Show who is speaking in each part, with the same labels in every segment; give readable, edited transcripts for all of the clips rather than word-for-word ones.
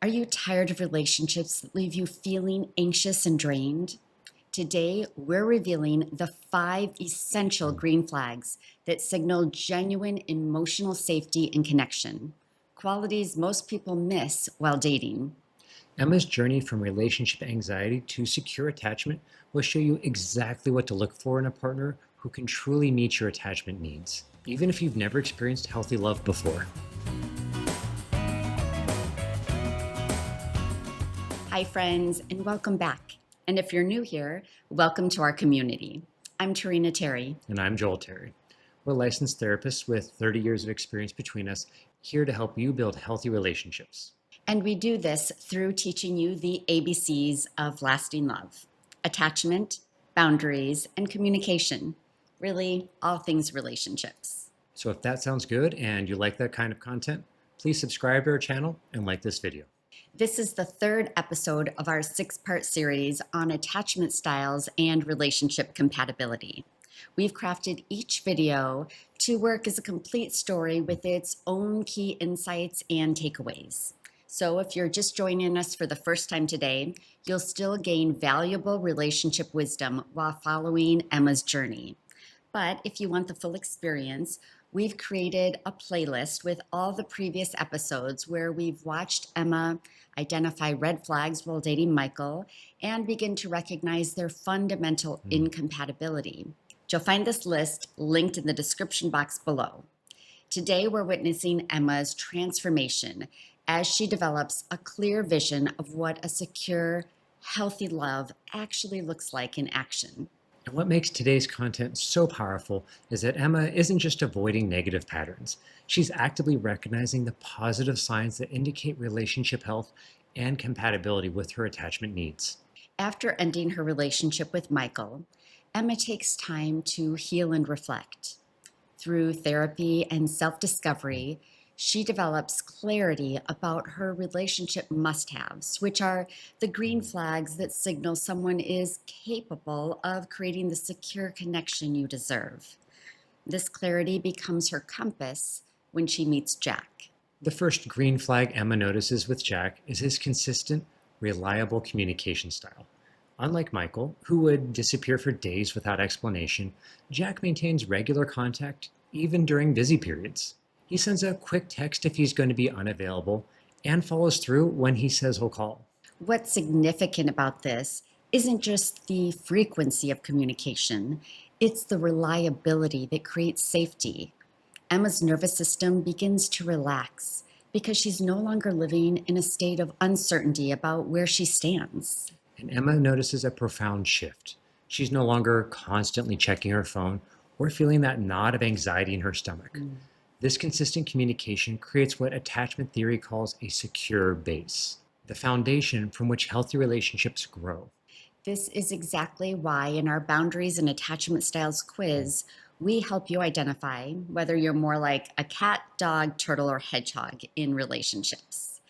Speaker 1: Are you tired of relationships that leave you feeling anxious and drained? Today, we're revealing the 5 essential green flags that signal genuine emotional safety and connection, qualities most people miss while dating.
Speaker 2: Emma's journey from relationship anxiety to secure attachment will show you exactly what to look for in a partner who can truly meet your attachment needs, even if you've never experienced healthy love before.
Speaker 1: Hi, friends, and welcome back. And if you're new here, welcome to our community. I'm Tehrina Terry.
Speaker 2: And I'm Joel Terry. We're licensed therapists with 30 years of experience between us, here to help you build healthy relationships.
Speaker 1: And we do this through teaching you the ABCs of lasting love: attachment, boundaries, and communication. Really, all things relationships.
Speaker 2: So if that sounds good and you like that kind of content, please subscribe to our channel and like this video.
Speaker 1: This is the 3rd episode of our 6-part series on attachment styles and relationship compatibility. We've crafted each video to work as a complete story with its own key insights and takeaways. So if you're just joining us for the first time today, you'll still gain valuable relationship wisdom while following Emma's journey. But if you want the full experience, we've created a playlist with all the previous episodes where we've watched Emma identify red flags while dating Michael and begin to recognize their fundamental incompatibility. You'll find this list linked in the description box below. Today, we're witnessing Emma's transformation as she develops a clear vision of what a secure, healthy love actually looks like in action.
Speaker 2: And what makes today's content so powerful is that Emma isn't just avoiding negative patterns. She's actively recognizing the positive signs that indicate relationship health and compatibility with her attachment needs.
Speaker 1: After ending her relationship with Michael, Emma takes time to heal and reflect. Through therapy and self-discovery, she develops clarity about her relationship must-haves, which are the green flags that signal someone is capable of creating the secure connection you deserve. This clarity becomes her compass when she meets Jack.
Speaker 2: The first green flag Emma notices with Jack is his consistent, reliable communication style. Unlike Michael, who would disappear for days without explanation, Jack maintains regular contact even during busy periods. He sends a quick text if he's going to be unavailable and follows through when he says he'll call.
Speaker 1: What's significant about this isn't just the frequency of communication, it's the reliability that creates safety. Emma's nervous system begins to relax because she's no longer living in a state of uncertainty about where she stands.
Speaker 2: And Emma notices a profound shift. She's no longer constantly checking her phone or feeling that knot of anxiety in her stomach. This consistent communication creates what attachment theory calls a secure base, the foundation from which healthy relationships grow.
Speaker 1: This is exactly why in our Boundaries and Attachment Styles quiz, we help you identify whether you're more like a cat, dog, turtle, or hedgehog in relationships.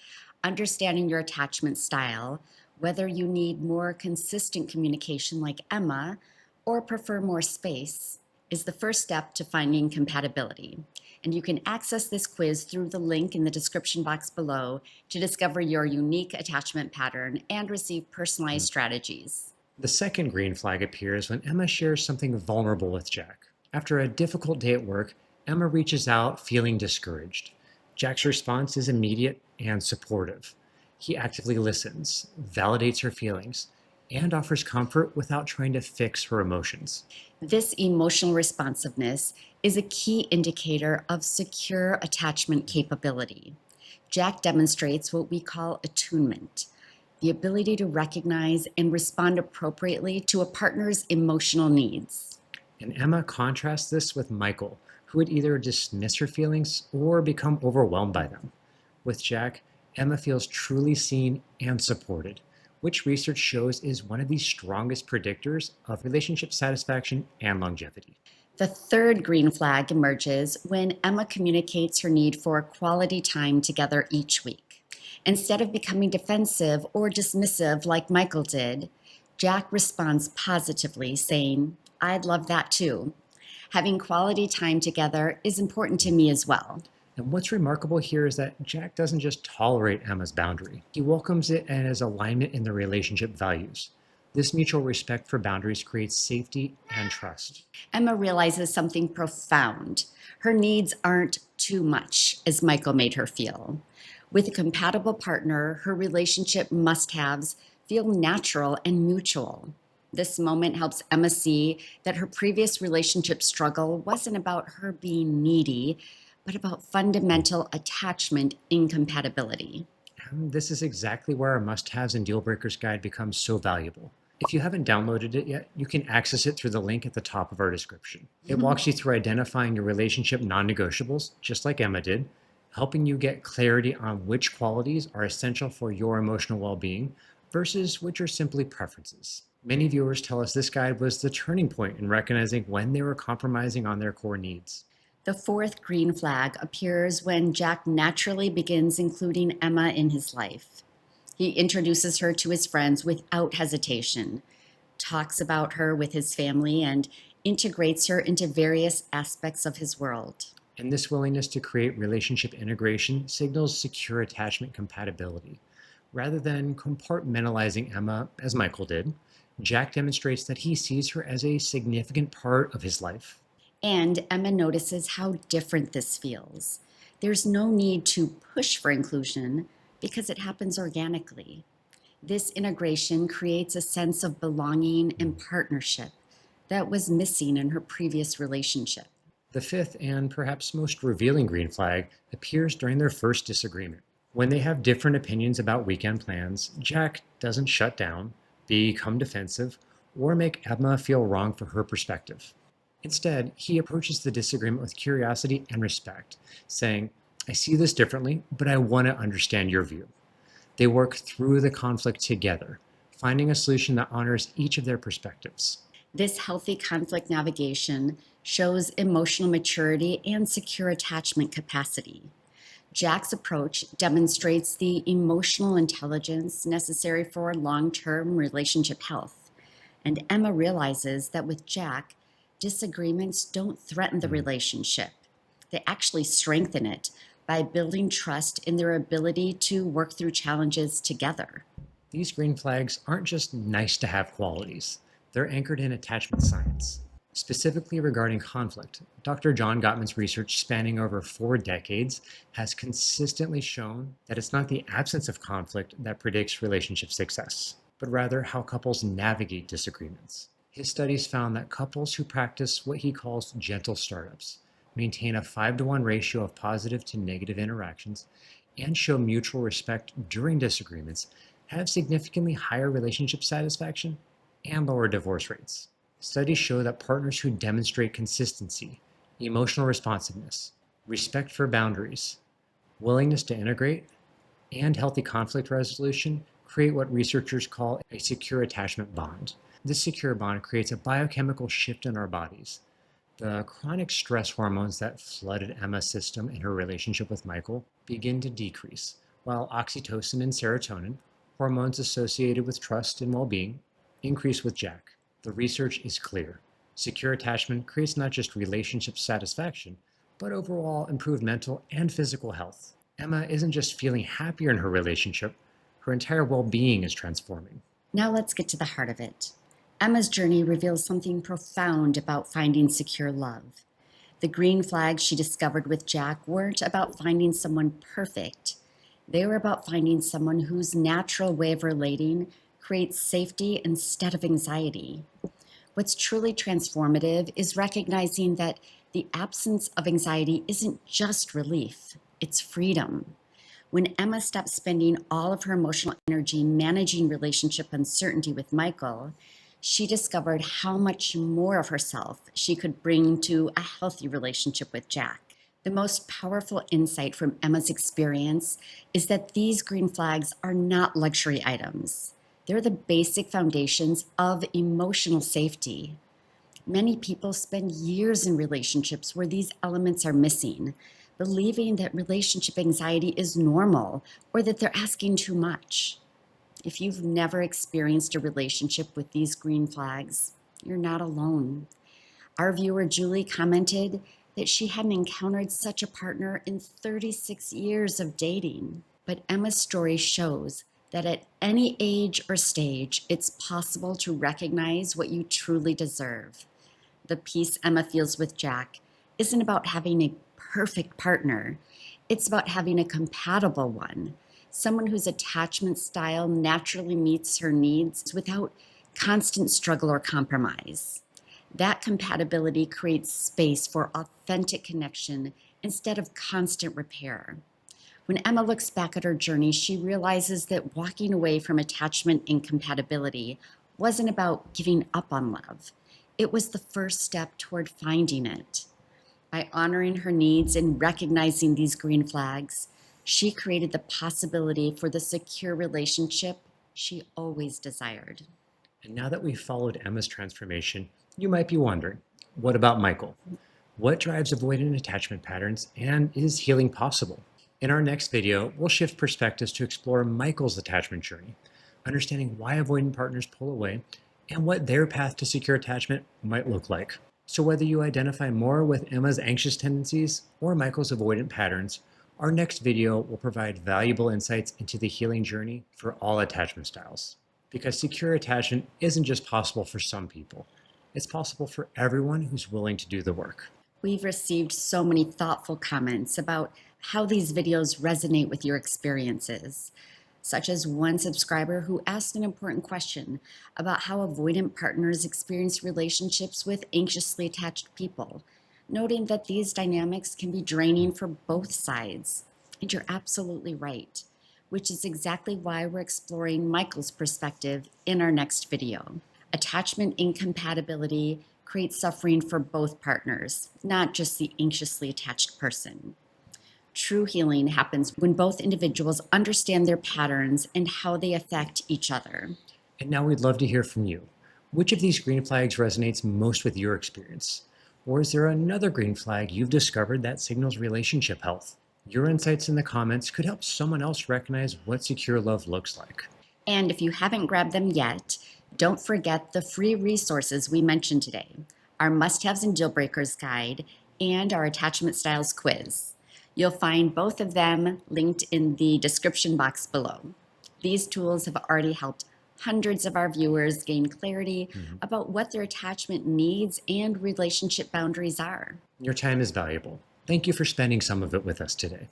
Speaker 1: Understanding your attachment style, whether you need more consistent communication like Emma or prefer more space, is the first step to finding compatibility. And you can access this quiz through the link in the description box below to discover your unique attachment pattern and receive personalized strategies.
Speaker 2: The second green flag appears when Emma shares something vulnerable with Jack. After a difficult day at work, Emma reaches out feeling discouraged. Jack's response is immediate and supportive. He actively listens, validates her feelings, and offers comfort without trying to fix her emotions.
Speaker 1: This emotional responsiveness is a key indicator of secure attachment capability. Jack demonstrates what we call attunement, the ability to recognize and respond appropriately to a partner's emotional needs.
Speaker 2: And Emma contrasts this with Michael, who would either dismiss her feelings or become overwhelmed by them. With Jack, Emma feels truly seen and supported, which research shows is one of the strongest predictors of relationship satisfaction and longevity.
Speaker 1: The third green flag emerges when Emma communicates her need for quality time together each week. Instead of becoming defensive or dismissive like Michael did, Jack responds positively, saying, "I'd love that too. Having quality time together is important to me as well."
Speaker 2: And what's remarkable here is that Jack doesn't just tolerate Emma's boundary, he welcomes it as alignment in the relationship values. This mutual respect for boundaries creates safety and trust.
Speaker 1: Emma realizes something profound. Her needs aren't too much, as Michael made her feel. With a compatible partner, her relationship must haves feel natural and mutual. This moment helps Emma see that her previous relationship struggle wasn't about her being needy, but about fundamental attachment incompatibility.
Speaker 2: And this is exactly where our must haves and deal breakers guide becomes so valuable. If you haven't downloaded it yet, you can access it through the link at the top of our description. It walks you through identifying your relationship non negotiables, just like Emma did, helping you get clarity on which qualities are essential for your emotional well being versus which are simply preferences. Many viewers tell us this guide was the turning point in recognizing when they were compromising on their core needs.
Speaker 1: The fourth green flag appears when Jack naturally begins including Emma in his life. He introduces her to his friends without hesitation, talks about her with his family, and integrates her into various aspects of his world.
Speaker 2: And this willingness to create relationship integration signals secure attachment compatibility. Rather than compartmentalizing Emma, as Michael did, Jack demonstrates that he sees her as a significant part of his life.
Speaker 1: And Emma notices how different this feels. There's no need to push for inclusion because it happens organically. This integration creates a sense of belonging and partnership that was missing in her previous relationship.
Speaker 2: The fifth and perhaps most revealing green flag appears during their first disagreement. When they have different opinions about weekend plans, Jack doesn't shut down, become defensive, or make Emma feel wrong for her perspective. Instead, he approaches the disagreement with curiosity and respect, saying, I see this differently, but I want to understand your view. They work through the conflict together, finding a solution that honors each of their perspectives.
Speaker 1: This healthy conflict navigation shows emotional maturity and secure attachment capacity. Jack's approach demonstrates the emotional intelligence necessary for long-term relationship health. And Emma realizes that with Jack, disagreements don't threaten the relationship. They actually strengthen it by building trust in their ability to work through challenges together.
Speaker 2: These green flags aren't just nice to have qualities, they're anchored in attachment science. Specifically regarding conflict, Dr. John Gottman's research spanning over 4 decades has consistently shown that it's not the absence of conflict that predicts relationship success, but rather how couples navigate disagreements. His studies found that couples who practice what he calls gentle startups, maintain a 5-to-1 ratio of positive to negative interactions, and show mutual respect during disagreements have significantly higher relationship satisfaction and lower divorce rates. Studies show that partners who demonstrate consistency, emotional responsiveness, respect for boundaries, willingness to integrate, and healthy conflict resolution create what researchers call a secure attachment bond. This secure bond creates a biochemical shift in our bodies. The chronic stress hormones that flooded Emma's system in her relationship with Michael begin to decrease, while oxytocin and serotonin, hormones associated with trust and well being, increase with Jack. The research is clear. Secure attachment creates not just relationship satisfaction, but overall improved mental and physical health. Emma isn't just feeling happier in her relationship, her entire well being is transforming.
Speaker 1: Now let's get to the heart of it. Emma's journey reveals something profound about finding secure love. The green flags she discovered with Jack weren't about finding someone perfect. They were about finding someone whose natural way of relating creates safety instead of anxiety. What's truly transformative is recognizing that the absence of anxiety isn't just relief, it's freedom. When Emma stopped spending all of her emotional energy managing relationship uncertainty with Michael, she discovered how much more of herself she could bring to a healthy relationship with Jack. The most powerful insight from Emma's experience is that these green flags are not luxury items. They're the basic foundations of emotional safety. Many people spend years in relationships where these elements are missing, believing that relationship anxiety is normal or that they're asking too much. If you've never experienced a relationship with these green flags, you're not alone. Our viewer Julie commented, that she hadn't encountered such a partner in 36 years of dating. But Emma's story shows that at any age or stage, it's possible to recognize what you truly deserve. The peace Emma feels with Jack isn't about having a perfect partner. It's about having a compatible one, someone whose attachment style naturally meets her needs without constant struggle or compromise. That compatibility creates space for authentic connection instead of constant repair. When Emma looks back at her journey, she realizes that walking away from attachment incompatibility wasn't about giving up on love. It was the first step toward finding it. By honoring her needs and recognizing these green flags, she created the possibility for the secure relationship she always desired.
Speaker 2: And now that we've followed Emma's transformation, you might be wondering, what about Michael? What drives avoidant attachment patterns, and is healing possible? In our next video, we'll shift perspectives to explore Michael's attachment journey, understanding why avoidant partners pull away and what their path to secure attachment might look like. So whether you identify more with Emma's anxious tendencies or Michael's avoidant patterns, our next video will provide valuable insights into the healing journey for all attachment styles. Because secure attachment isn't just possible for some people, it's possible for everyone who's willing to do the work.
Speaker 1: We've received so many thoughtful comments about how these videos resonate with your experiences, such as one subscriber who asked an important question about how avoidant partners experience relationships with anxiously attached people, noting that these dynamics can be draining for both sides. And you're absolutely right, which is exactly why we're exploring Michael's perspective in our next video. Attachment incompatibility creates suffering for both partners, not just the anxiously attached person. True healing happens when both individuals understand their patterns and how they affect each other.
Speaker 2: And now we'd love to hear from you. Which of these green flags resonates most with your experience? Or is there another green flag you've discovered that signals relationship health? Your insights in the comments could help someone else recognize what secure love looks like.
Speaker 1: And if you haven't grabbed them yet, don't forget the free resources we mentioned today, our must-haves and deal breakers guide, and our attachment styles quiz. You'll find both of them linked in the description box below. These tools have already helped hundreds of our viewers gain clarity about what their attachment needs and relationship boundaries are.
Speaker 2: Your time is valuable. Thank you for spending some of it with us today.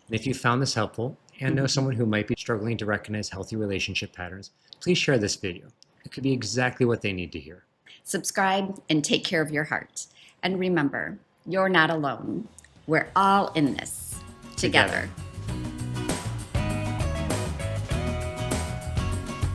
Speaker 2: And if you found this helpful and know someone who might be struggling to recognize healthy relationship patterns, please share this video. It could be exactly what they need to hear.
Speaker 1: Subscribe and take care of your heart. And remember, you're not alone. We're all in this together.